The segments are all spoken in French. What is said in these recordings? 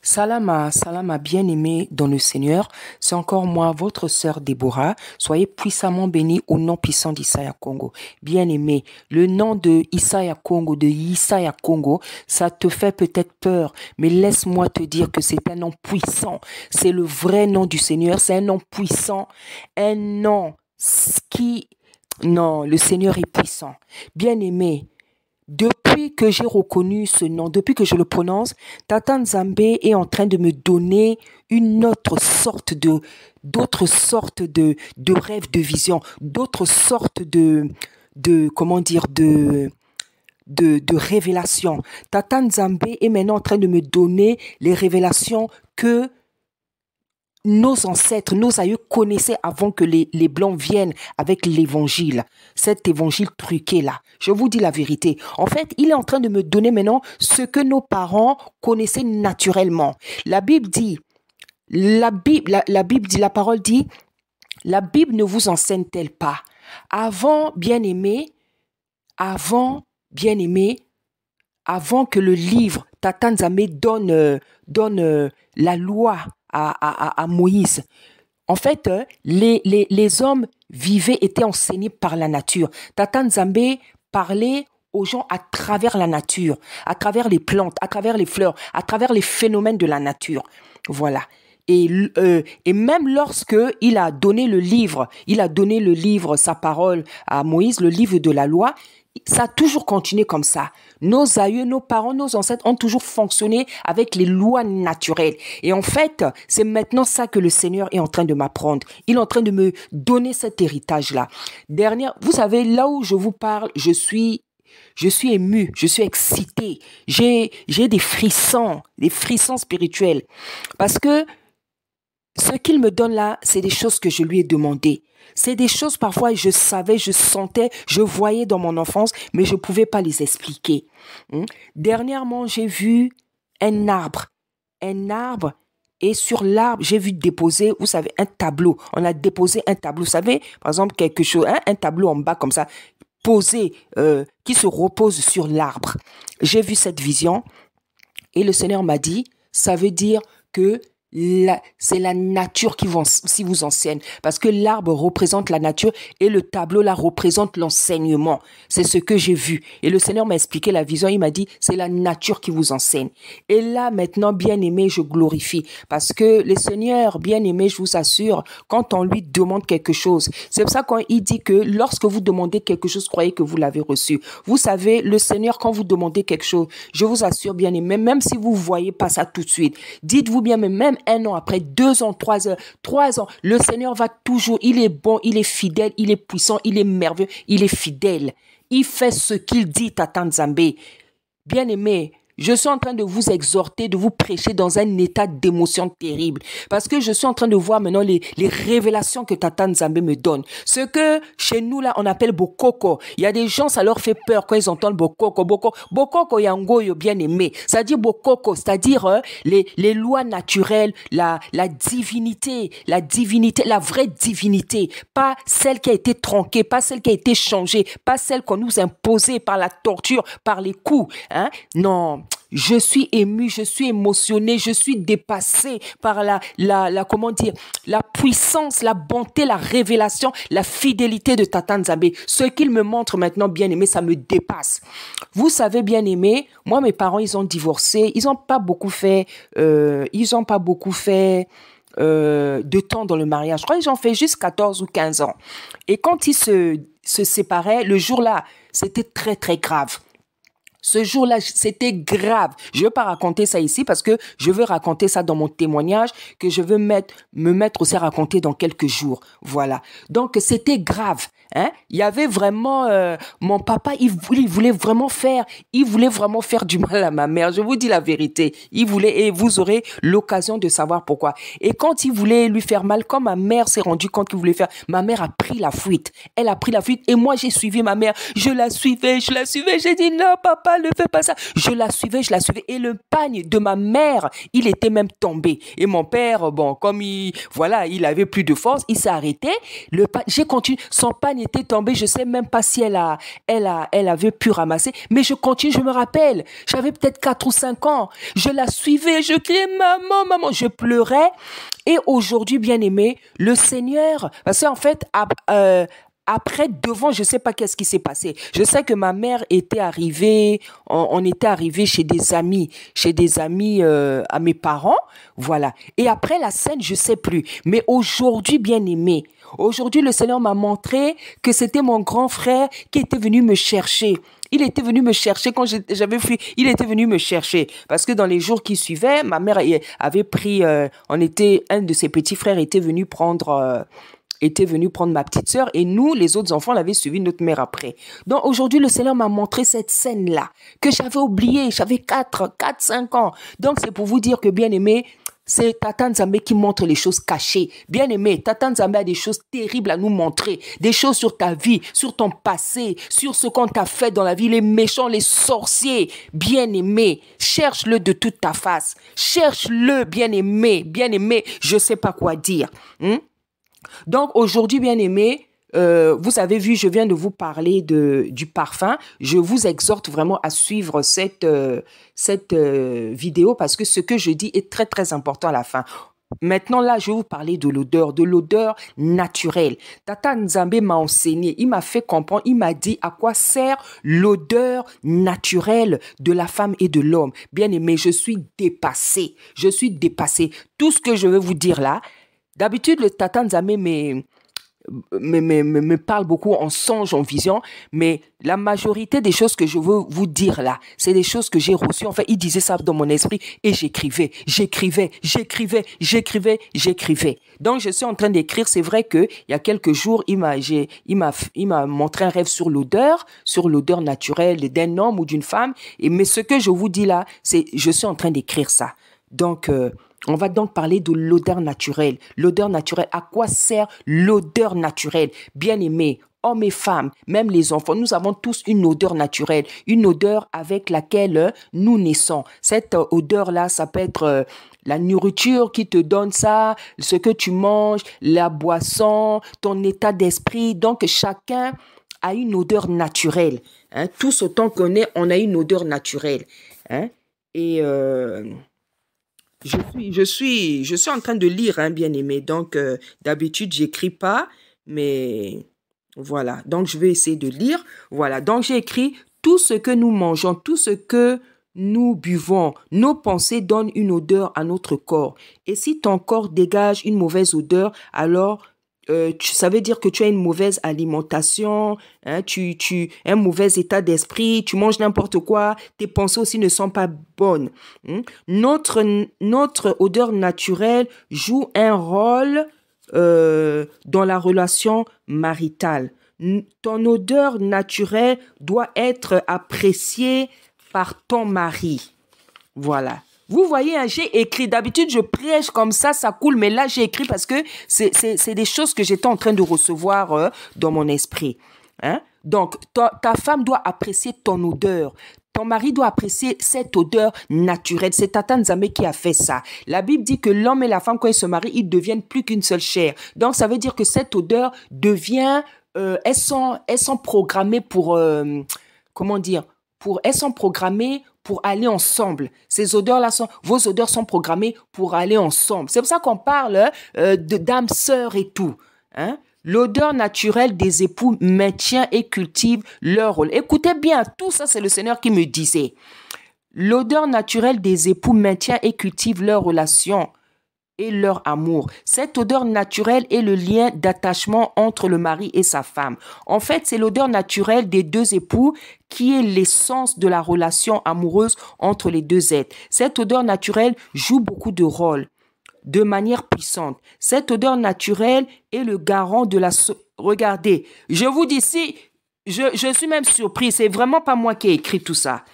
Salama, Salama, bien-aimé dans le Seigneur, c'est encore moi, votre sœur Déborah. Soyez puissamment bénis au nom puissant d'Issaïa Congo. Bien-aimé, le nom de Issaïa Congo, de Issaïa Congo, ça te fait peut-être peur, mais laisse-moi te dire que c'est un nom puissant. C'est le vrai nom du Seigneur, c'est un nom puissant, un nom qui... Non, le Seigneur est puissant. Bien-aimé, depuis que j'ai reconnu ce nom, depuis que je le prononce, Tata Nzambe est en train de me donner une autre sorte d'autres sortes de rêves, de visions, d'autres sortes comment dire, de révélations. Tata Nzambe est maintenant en train de me donner les révélations que nos ancêtres, nos aïeux connaissaient avant que les Blancs viennent avec l'évangile, cet évangile truqué là. Je vous dis la vérité. En fait, il est en train de me donner maintenant ce que nos parents connaissaient naturellement. La Bible dit, la parole dit, la Bible ne vous enseigne-t-elle pas? Avant, bien-aimé, avant, bien-aimé, avant que le livre Tata Nzambe donne la loi à Moïse. En fait, les hommes vivaient, étaient enseignés par la nature. Tata Nzambe parlait aux gens à travers la nature, à travers les plantes, à travers les fleurs, à travers les phénomènes de la nature. Voilà. Et même lorsque il a donné le livre, sa parole à Moïse, le livre de la loi, ça a toujours continué comme ça. Nos aïeux, nos parents, nos ancêtres ont toujours fonctionné avec les lois naturelles. Et en fait, c'est maintenant ça que le Seigneur est en train de m'apprendre. Il est en train de me donner cet héritage-là. Vous savez, là où je vous parle, je suis ému, je suis excité. J'ai des frissons spirituels. Parce que ce qu'il me donne là, c'est des choses que je lui ai demandées. C'est des choses parfois je savais, je sentais, je voyais dans mon enfance, mais je ne pouvais pas les expliquer. Dernièrement, j'ai vu un arbre. Et sur l'arbre, j'ai vu déposer, vous savez, un tableau. On a déposé un tableau, vous savez, par exemple, quelque chose, un tableau en bas comme ça, posé, qui se repose sur l'arbre. J'ai vu cette vision et le Seigneur m'a dit, ça veut dire que c'est la nature qui vous enseigne. Parce que l'arbre représente la nature et le tableau là représente l'enseignement. C'est ce que j'ai vu. Et le Seigneur m'a expliqué la vision. Il m'a dit, c'est la nature qui vous enseigne. Et là, maintenant, bien-aimé, je glorifie. Parce que le Seigneur, bien-aimé, je vous assure, quand on lui demande quelque chose, c'est pour ça quand il dit que lorsque vous demandez quelque chose, croyez que vous l'avez reçu. Vous savez, le Seigneur, quand vous demandez quelque chose, je vous assure, bien-aimé, même si vous ne voyez pas ça tout de suite, dites-vous bien, mais même 1 an après, 2 ans, 3 ans, le Seigneur va toujours, il est bon, il est fidèle, il est puissant, il est merveilleux, il est fidèle. Il fait ce qu'il dit, Tata Nzambe. Bien-aimé, je suis en train de vous exhorter, de vous prêcher dans un état d'émotion terrible. Parce que je suis en train de voir maintenant les révélations que Tata Nzambe me donne. Ce que chez nous, là, on appelle Bokoko. Il y a des gens, ça leur fait peur quand ils entendent Bokoko. Bokoko yangoyo, bien aimé. C'est-à-dire Bokoko, c'est-à-dire les lois naturelles, la divinité, la vraie divinité. Pas celle qui a été tronquée, pas celle qui a été changée, pas celle qu'on nous imposait par la torture, par les coups. Hein? Non. Je suis ému, je suis émotionné, je suis dépassé par comment dire, la puissance, la bonté, la révélation, la fidélité de Tata Nzambe. Ce qu'il me montre maintenant, bien aimé, ça me dépasse. Vous savez, bien aimé, moi, mes parents, ils ont divorcé, ils n'ont pas beaucoup fait, de temps dans le mariage. Je crois qu'ils ont fait juste 14 ou 15 ans. Et quand ils se séparaient, le jour-là, c'était très, très grave. Ce jour-là, c'était grave. Je ne veux pas raconter ça ici parce que je veux raconter ça dans mon témoignage que je veux me mettre aussi à raconter dans quelques jours. Voilà. Donc, c'était grave. Hein? Il y avait vraiment... mon papa, il voulait vraiment faire du mal à ma mère. Je vous dis la vérité. Il voulait, et vous aurez l'occasion de savoir pourquoi. Et quand il voulait lui faire mal, quand ma mère s'est rendue compte qu'il voulait faire, ma mère a pris la fuite. Elle a pris la fuite et moi, j'ai suivi ma mère. Je la suivais. J'ai dit non, papa. pas, ne fais pas ça. Je la suivais. Et le pagne de ma mère, il était même tombé. Et mon père, bon, comme il avait plus de force, il s'est arrêté. J'ai continué. Son pagne était tombé. Je sais même pas si elle avait pu ramasser. Mais je continue, je me rappelle. J'avais peut-être 4 ou 5 ans. Je la suivais. Je criais, maman, maman. Je pleurais. Et aujourd'hui, bien aimé, le Seigneur, parce qu'en fait, après, devant, je sais pas qu'est-ce qui s'est passé. Je sais que ma mère était arrivée, on était arrivé chez des amis à mes parents, voilà. Et après la scène, je sais plus. Mais aujourd'hui, bien aimé, aujourd'hui, le Seigneur m'a montré que c'était mon grand frère qui était venu me chercher. Il était venu me chercher quand j'avais fui. Il était venu me chercher parce que dans les jours qui suivaient, ma mère avait pris. Un de ses petits frères était venu prendre ma petite sœur et nous, les autres enfants, on avait suivi notre mère après. Donc aujourd'hui, le Seigneur m'a montré cette scène-là que j'avais oubliée. J'avais 4, 5 ans. Donc c'est pour vous dire que, bien aimé, c'est Tata Nzambe qui montre les choses cachées. Bien aimé, Tata Nzambe a des choses terribles à nous montrer. Des choses sur ta vie, sur ton passé, sur ce qu'on t'a fait dans la vie, les méchants, les sorciers. Bien aimé, cherche-le de toute ta face. Cherche-le, bien aimé, je sais pas quoi dire. Donc aujourd'hui, bien aimé, vous avez vu, je viens de vous parler du parfum. Je vous exhorte vraiment à suivre cette vidéo parce que ce que je dis est très, très important à la fin. Maintenant, là, je vais vous parler de l'odeur naturelle. Tata Nzambe m'a enseigné, il m'a fait comprendre, il m'a dit à quoi sert l'odeur naturelle de la femme et de l'homme. Bien aimé, je suis dépassée. Tout ce que je vais vous dire là, d'habitude, le Tata Nzambe me parle beaucoup en songe, en vision, mais la majorité des choses que je veux vous dire là, c'est des choses que j'ai reçues. En fait, il disait ça dans mon esprit et j'écrivais. Donc, je suis en train d'écrire. C'est vrai que il y a quelques jours, il m'a montré un rêve sur l'odeur naturelle d'un homme ou d'une femme. Mais ce que je vous dis là, je suis en train d'écrire ça. Donc, on va donc parler de l'odeur naturelle. L'odeur naturelle, à quoi sert l'odeur naturelle? Bien aimé, hommes et femmes, même les enfants, nous avons tous une odeur naturelle, une odeur avec laquelle nous naissons. Cette odeur-là, ça peut être la nourriture qui te donne ça, ce que tu manges, la boisson, ton état d'esprit. Donc, chacun a une odeur naturelle. Tous autant qu'on est, on a une odeur naturelle. Et je suis en train de lire, bien aimé. Donc, d'habitude, j'écris pas, mais voilà. Donc, je vais essayer de lire. Voilà. Donc, j'ai écrit tout ce que nous mangeons, tout ce que nous buvons, nos pensées donnent une odeur à notre corps. Et si ton corps dégage une mauvaise odeur, alors ça veut dire que tu as une mauvaise alimentation, un mauvais état d'esprit, tu manges n'importe quoi, tes pensées aussi ne sont pas bonnes. Notre odeur naturelle joue un rôle dans la relation maritale. Ton odeur naturelle doit être appréciée par ton mari. Voilà. Vous voyez, j'ai écrit. D'habitude, je prêche comme ça coule. Mais là, j'ai écrit parce que c'est des choses que j'étais en train de recevoir dans mon esprit. Donc, ta femme doit apprécier ton odeur. Ton mari doit apprécier cette odeur naturelle. C'est Tata Nzambe qui a fait ça. La Bible dit que l'homme et la femme, quand ils se marient, ils deviennent plus qu'une seule chair. Donc, ça veut dire que cette odeur devient... elles sont programmées pour... comment dire? Elles sont programmées pour aller ensemble. Ces odeurs-là vos odeurs sont programmées pour aller ensemble. C'est pour ça qu'on parle d'âme sœur et tout. L'odeur naturelle des époux maintient et cultive leur rôle. Écoutez bien, tout ça, c'est le Seigneur qui me disait. L'odeur naturelle des époux maintient et cultive leur relation et leur amour. Cette odeur naturelle est le lien d'attachement entre le mari et sa femme. En fait, c'est l'odeur naturelle des deux époux qui est l'essence de la relation amoureuse entre les deux êtres. Cette odeur naturelle joue beaucoup de rôles de manière puissante. Cette odeur naturelle est le garant de la... Regardez, je vous dis si, je suis même surpris, c'est vraiment pas moi qui ai écrit tout ça.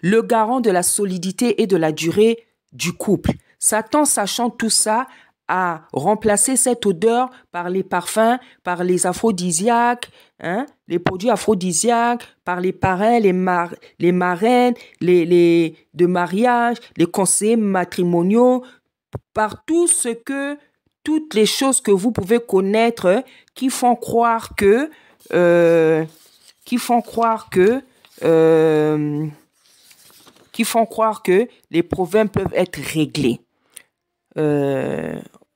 Le garant de la solidité et de la durée du couple. Satan, sachant tout ça, à remplacer cette odeur par les parfums, par les aphrodisiaques, hein, les produits aphrodisiaques, par les parrains, les marraines, de mariage, les conseillers matrimoniaux, par toutes les choses que vous pouvez connaître qui font croire que, euh, qui font croire que, euh, qui font croire que les problèmes peuvent être réglés.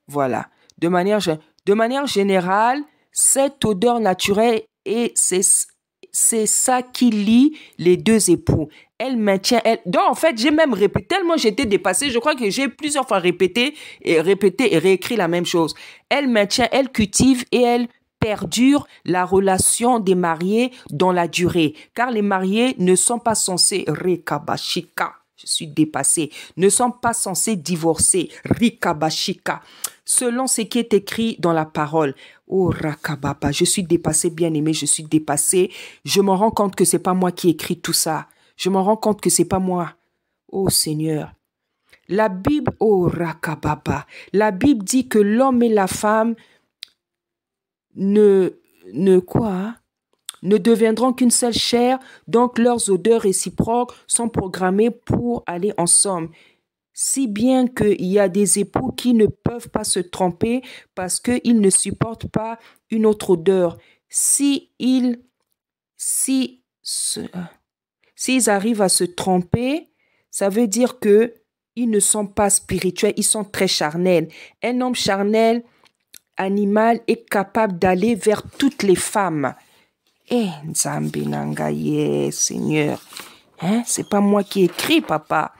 Voilà. De manière générale, cette odeur naturelle, et c'est ça qui lie les deux époux. Elle maintient, donc en fait, j'ai même répété, tellement j'étais dépassée, je crois que j'ai plusieurs fois répété et réécrit la même chose. Elle maintient, elle cultive et elle perdure la relation des mariés dans la durée, car les mariés ne sont pas censés rekabashika. Je suis dépassée, ne sont pas censés divorcer, rikabashika, selon ce qui est écrit dans la parole. Oh rakababa, je suis dépassée, bien-aimée, je suis dépassée. Je me rends compte que c'est pas moi qui écris tout ça. Je me rends compte que c'est pas moi. Oh Seigneur. La Bible, oh rakababa, la Bible dit que l'homme et la femme ne deviendront qu'une seule chair, donc leurs odeurs réciproques sont programmées pour aller ensemble. Si bien qu'il y a des époux qui ne peuvent pas se tromper parce qu'ils ne supportent pas une autre odeur. S'ils arrivent à se tromper, ça veut dire qu'ils ne sont pas spirituels, ils sont très charnels. Un homme charnel, animal, est capable d'aller vers toutes les femmes. Nzambe Nangaye, Seigneur. Hein? C'est pas moi qui écris, papa.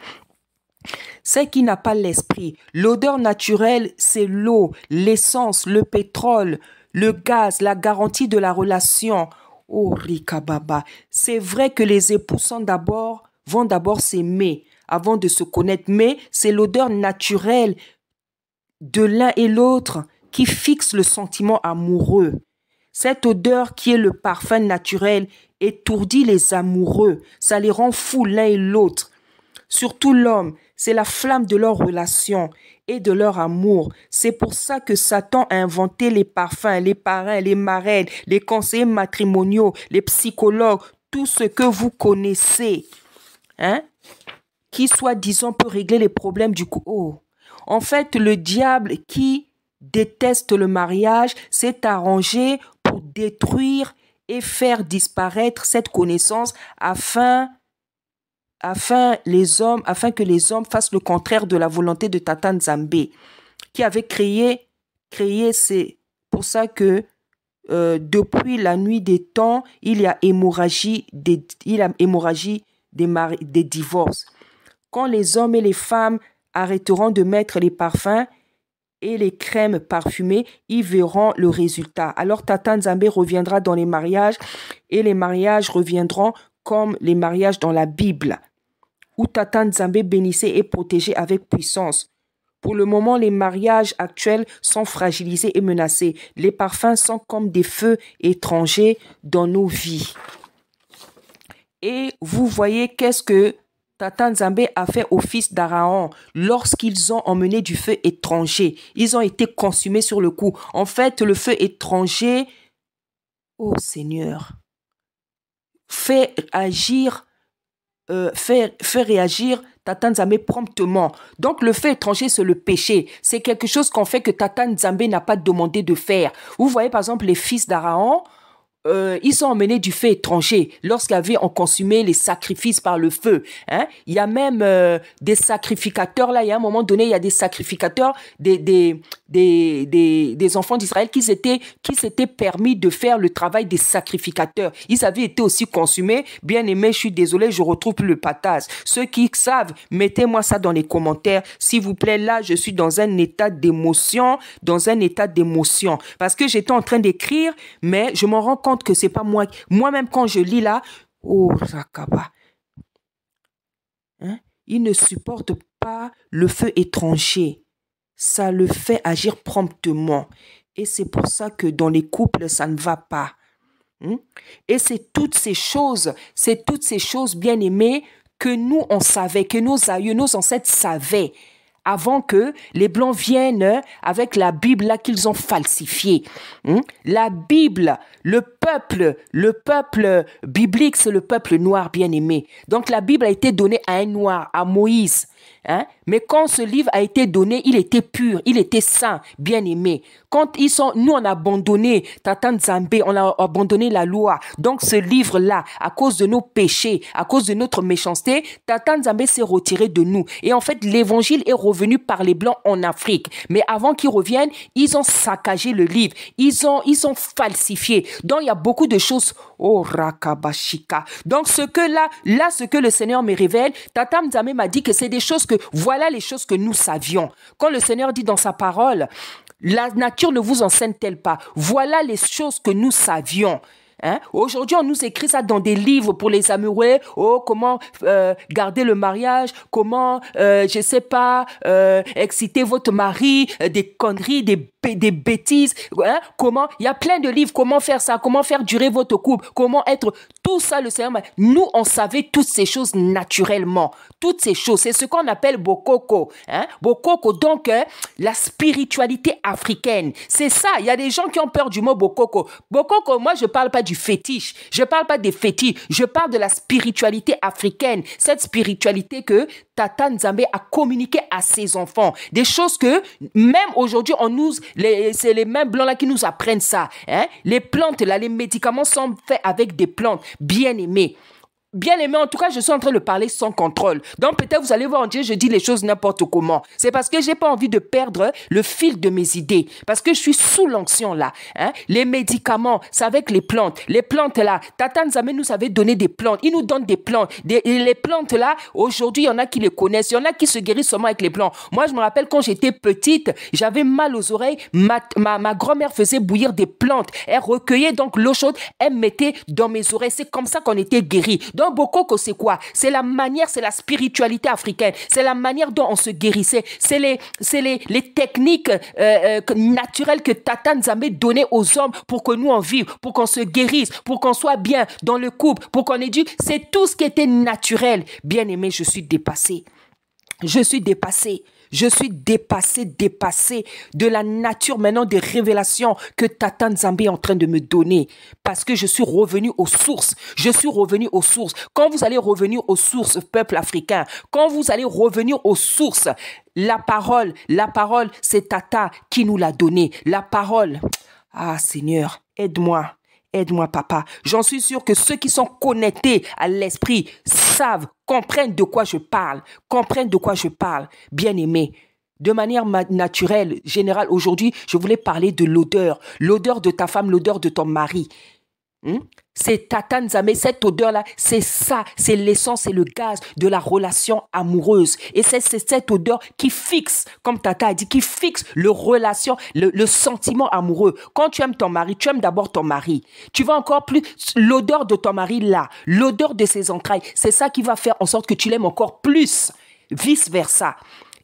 C'est qui n'a pas l'esprit. L'odeur naturelle, c'est l'eau, l'essence, le pétrole, le gaz, la garantie de la relation. Oh, Rikababa. C'est vrai que les époux vont d'abord s'aimer avant de se connaître, mais c'est l'odeur naturelle de l'un et l'autre qui fixe le sentiment amoureux. Cette odeur qui est le parfum naturel étourdit les amoureux. Ça les rend fous l'un et l'autre. Surtout l'homme, c'est la flamme de leur relation et de leur amour. C'est pour ça que Satan a inventé les parfums, les parrains, les marraines, les conseillers matrimoniaux, les psychologues, tout ce que vous connaissez, hein, qui soi-disant peut régler les problèmes du couple. Oh. En fait, le diable qui déteste le mariage s'est arrangé pour détruire et faire disparaître cette connaissance afin que les hommes fassent le contraire de la volonté de Tata Nzambe, qui avait créé c'est pour ça que depuis la nuit des temps, il y a hémorragie des divorces. Quand les hommes et les femmes arrêteront de mettre les parfums et les crèmes parfumées, ils verront le résultat. Alors Tata Nzambe reviendra dans les mariages et les mariages reviendront comme les mariages dans la Bible, où Tata Nzambe bénissait et protégeait avec puissance. Pour le moment, les mariages actuels sont fragilisés et menacés. Les parfums sont comme des feux étrangers dans nos vies. Et vous voyez qu'est-ce que Tata Nzambe a fait au fils d'Aaron lorsqu'ils ont emmené du feu étranger. Ils ont été consumés sur le coup. En fait, le feu étranger, oh Seigneur, fait réagir Tata Nzambe promptement. Donc le feu étranger, c'est le péché. C'est quelque chose qu'on fait que Tata Nzambe n'a pas demandé de faire. Vous voyez par exemple les fils d'Aaron, ils ont emmené du feu étranger lorsqu'ils ont consumé les sacrifices par le feu. Hein? Il y a même des sacrificateurs, là, il y a un moment donné, il y a des sacrificateurs, des enfants d'Israël qui s'étaient permis de faire le travail des sacrificateurs. Ils avaient été aussi consumés. Bien aimé, je suis désolé, je retrouve plus le patas. Ceux qui savent, mettez-moi ça dans les commentaires. S'il vous plaît, là, je suis dans un état d'émotion, parce que j'étais en train d'écrire, mais je m'en rends compte que c'est pas moi. Moi-même, quand je lis là, oh, Rakaba. Hein? Il ne supporte pas le feu étranger. Ça le fait agir promptement. Et c'est pour ça que dans les couples, ça ne va pas. Et c'est toutes ces choses, bien aimées, que nous, on savait, que nos aïeux, nos ancêtres savaient. avant que les Blancs viennent avec la Bible là qu'ils ont falsifiée. La Bible, le peuple biblique, c'est le peuple noir bien-aimé. Donc la Bible a été donnée à un noir, à Moïse. Mais quand ce livre a été donné, il était pur, il était saint, bien-aimé. Quand nous on a abandonné Tata Nzambe, on a abandonné la loi. Donc ce livre-là, à cause de nos péchés, à cause de notre méchanceté, Tata Nzambe s'est retiré de nous. Et en fait, l'évangile est revenu par les Blancs en Afrique. Mais avant qu'ils reviennent, ils ont saccagé le livre. Ils ont falsifié. Donc il y a beaucoup de choses. Oh, Rakabashika. Donc ce que le Seigneur me révèle, Tata Nzambe m'a dit que c'est des choses voilà les choses que nous savions. Quand le Seigneur dit dans sa parole, la nature ne vous enseigne-t-elle pas? Voilà les choses que nous savions. Aujourd'hui, on nous écrit ça dans des livres pour les amoureux. Oh, comment garder le mariage, comment, je sais pas, exciter votre mari, des conneries, des bêtises. Comment, il y a plein de livres, comment faire ça, comment faire durer votre couple, comment être, tout ça, le Seigneur. Nous, on savait toutes ces choses naturellement. Toutes ces choses, c'est ce qu'on appelle Bokoko. Bokoko, donc, la spiritualité africaine. C'est ça, il y a des gens qui ont peur du mot Bokoko. Bokoko, moi, je parle pas du fétiche. Je parle pas des fétiches. Je parle de la spiritualité africaine. Cette spiritualité que Tata Nzambe a communiqué à ses enfants. Des choses que, même aujourd'hui, c'est les mêmes blancs là qui nous apprennent ça. Les plantes là, les médicaments sont faits avec des plantes. Bien aimées. Bien aimé, en tout cas, je suis en train de parler sans contrôle. Donc, peut-être vous allez voir, on dirait je dis les choses n'importe comment. C'est parce que j'ai pas envie de perdre le fil de mes idées. Parce que je suis sous l'onction là. Les médicaments, c'est avec les plantes. Les plantes là, Tata Nzambe nous avait donné des plantes. Il nous donne des plantes. Les plantes là, aujourd'hui, il y en a qui les connaissent. Il y en a qui se guérissent seulement avec les plantes. Moi, je me rappelle quand j'étais petite, j'avais mal aux oreilles. Ma grand-mère faisait bouillir des plantes. Elle recueillait donc l'eau chaude. Elle mettait dans mes oreilles. C'est comme ça qu'on était guéris. Donc, Bokoko, c'est quoi? C'est la manière, c'est la spiritualité africaine. C'est la manière dont on se guérissait. C'est les techniques naturelles que Tata Nzambe donnait aux hommes pour que nous en vivions, pour qu'on se guérisse, pour qu'on soit bien dans le couple, pour qu'on éduque. C'est tout ce qui était naturel. Bien aimé, je suis dépassée. Je suis dépassée. Je suis dépassée de la nature maintenant des révélations que Tata Nzambe est en train de me donner. Parce que je suis revenue aux sources. Je suis revenue aux sources. Quand vous allez revenir aux sources, peuple africain, quand vous allez revenir aux sources, la parole, c'est Tata qui nous l'a donnée. La parole. Ah Seigneur, aide-moi. Aide-moi, papa. J'en suis sûr que ceux qui sont connectés à l'esprit savent, comprennent de quoi je parle. Bien aimé. De manière naturelle, générale, aujourd'hui, je voulais parler de l'odeur. L'odeur de ta femme, l'odeur de ton mari. C'est Tata Nzambe, cette odeur-là, c'est ça, c'est l'essence, c'est le gaz de la relation amoureuse. Et c'est cette odeur qui fixe, comme Tata a dit, qui fixe le sentiment amoureux. Quand tu aimes ton mari, tu aimes d'abord ton mari. Tu vas encore plus, l'odeur de ton mari là, l'odeur de ses entrailles, c'est ça qui va faire en sorte que tu l'aimes encore plus, vice versa.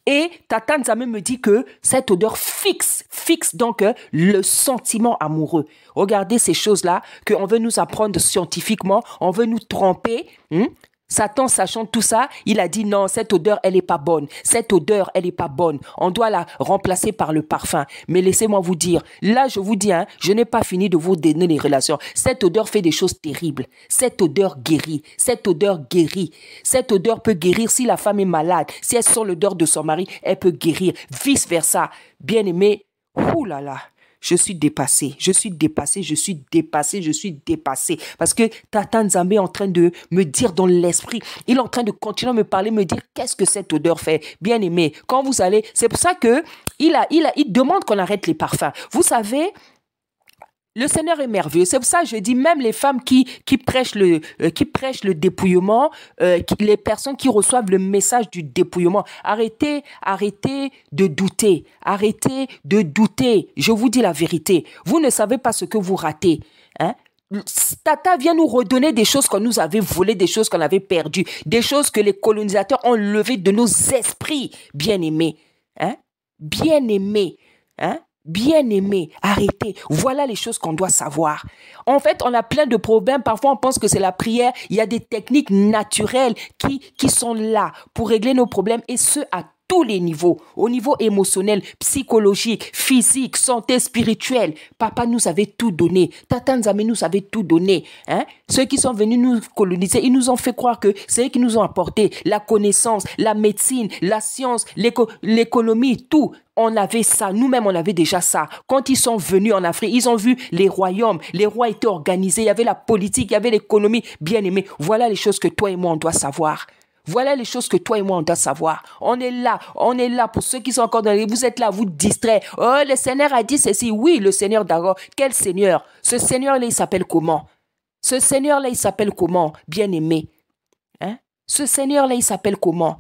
Et Tata Nzambe me dit que cette odeur fixe donc le sentiment amoureux. Regardez ces choses-là qu'on veut nous apprendre scientifiquement, on veut nous tromper. Satan, sachant tout ça, il a dit non, cette odeur, elle n'est pas bonne. Cette odeur, elle n'est pas bonne. On doit la remplacer par le parfum. Mais laissez-moi vous dire, là, je vous dis, je n'ai pas fini de vous donner les relations. Cette odeur fait des choses terribles. Cette odeur guérit. Cette odeur peut guérir si la femme est malade. Si elle sent l'odeur de son mari, elle peut guérir. Vice versa. Bien aimé, oulala. Je suis dépassée. Parce que Tata Nzambe est en train de me dire dans l'esprit, il est en train de continuer à me parler, me dire qu'est-ce que cette odeur fait. Bien aimé, quand vous allez, c'est pour ça que il demande qu'on arrête les parfums. Vous savez, le Seigneur est merveilleux. C'est pour ça que je dis, même les femmes qui prêchent le dépouillement, les personnes qui reçoivent le message du dépouillement, arrêtez de douter. Je vous dis la vérité. Vous ne savez pas ce que vous ratez. Tata vient nous redonner des choses qu'on nous avait volées, des choses qu'on avait perdues, des choses que les colonisateurs ont levées de nos esprits. Bien-aimés. Bien-aimé, arrêtez. Voilà les choses qu'on doit savoir. En fait, on a plein de problèmes. Parfois, on pense que c'est la prière. Il y a des techniques naturelles qui sont là pour régler nos problèmes et ce, à tous les niveaux, au niveau émotionnel, psychologique, physique, santé spirituelle. Papa nous avait tout donné. Tata Nzambe nous avait tout donné. Hein? Ceux qui sont venus nous coloniser, ils nous ont fait croire que c'est eux qui nous ont apporté la connaissance, la médecine, la science, l'économie, tout. On avait ça, nous-mêmes on avait déjà ça. Quand ils sont venus en Afrique, ils ont vu les royaumes, les rois étaient organisés, il y avait la politique, il y avait l'économie, bien aimé. Voilà les choses que toi et moi on doit savoir. Voilà les choses que toi et moi on doit savoir. On est là pour ceux qui sont encore dans les... Vous êtes là, vous distraire. Oh, le Seigneur a dit ceci. Oui, le Seigneur d'accord. Quel Seigneur? Ce Seigneur-là, il s'appelle comment? Ce Seigneur-là, il s'appelle comment? Bien aimé. Hein? Ce Seigneur-là, il s'appelle comment?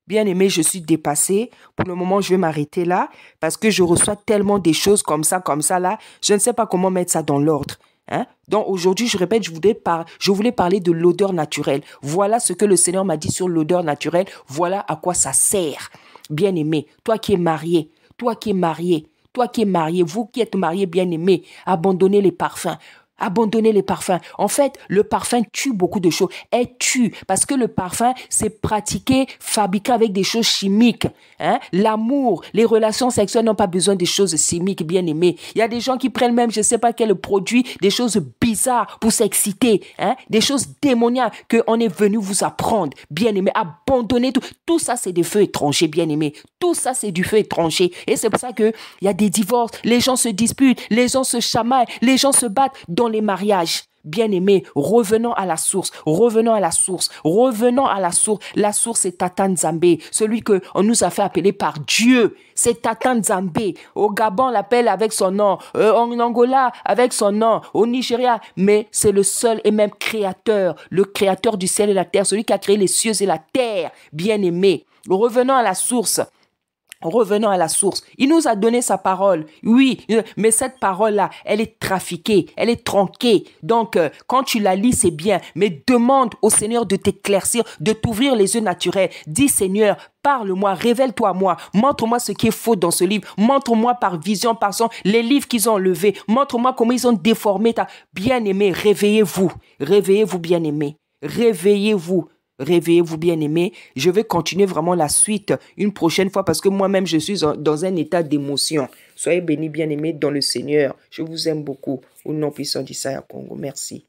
Bien aimé, je suis dépassée. Pour le moment, je vais m'arrêter là parce que je reçois tellement des choses comme ça là. Je ne sais pas comment mettre ça dans l'ordre. Hein? Donc aujourd'hui, je répète, je voulais parler de l'odeur naturelle. Voilà ce que le Seigneur m'a dit sur l'odeur naturelle. Voilà à quoi ça sert. Bien aimé, toi qui es marié, vous qui êtes marié, bien aimé, abandonnez les parfums. Abandonnez les parfums. En fait, le parfum tue beaucoup de choses. Elle tue parce que le parfum, c'est pratiqué, fabriqué avec des choses chimiques. Hein? L'amour, les relations sexuelles n'ont pas besoin des choses chimiques, bien aimées. Il y a des gens qui prennent même, je ne sais pas quel produit, des choses bizarres pour s'exciter. Hein? Des choses démoniaques qu'on est venu vous apprendre, bien aimé. Abandonnez tout. Tout ça, c'est des feux étrangers, bien aimé. Tout ça, c'est du feu étranger. Et c'est pour ça qu'il y a des divorces, les gens se disputent, les gens se chamaillent, les gens se battent dans les mariages. Bien-aimés, revenons à la source. La source, c'est Tata Nzambe, celui qu'on nous a fait appeler par Dieu. C'est Tata Nzambe. Au Gabon, on l'appelle avec son nom. En Angola, avec son nom. Au Nigeria. Mais c'est le seul et même créateur. Le créateur du ciel et la terre. Celui qui a créé les cieux et la terre. Bien-aimés. Revenons à la source. Revenons à la source. Il nous a donné sa parole. Oui, mais cette parole-là, elle est trafiquée, elle est tronquée. Donc, quand tu la lis, c'est bien. Mais demande au Seigneur de t'éclaircir, de t'ouvrir les yeux naturels. Dis, Seigneur, parle-moi, révèle-toi à moi. Montre-moi ce qui est faux dans ce livre. Montre-moi par vision, par son, les livres qu'ils ont enlevés. Montre-moi comment ils ont déformé ta... Bien-aimé, réveillez-vous. Réveillez-vous, bien-aimé. Réveillez-vous. Réveillez-vous, bien-aimés. Je vais continuer vraiment la suite une prochaine fois parce que moi-même, je suis dans un état d'émotion. Soyez bénis, bien-aimés, dans le Seigneur. Je vous aime beaucoup. Au nom puissant d'Issaïa Congo. Merci.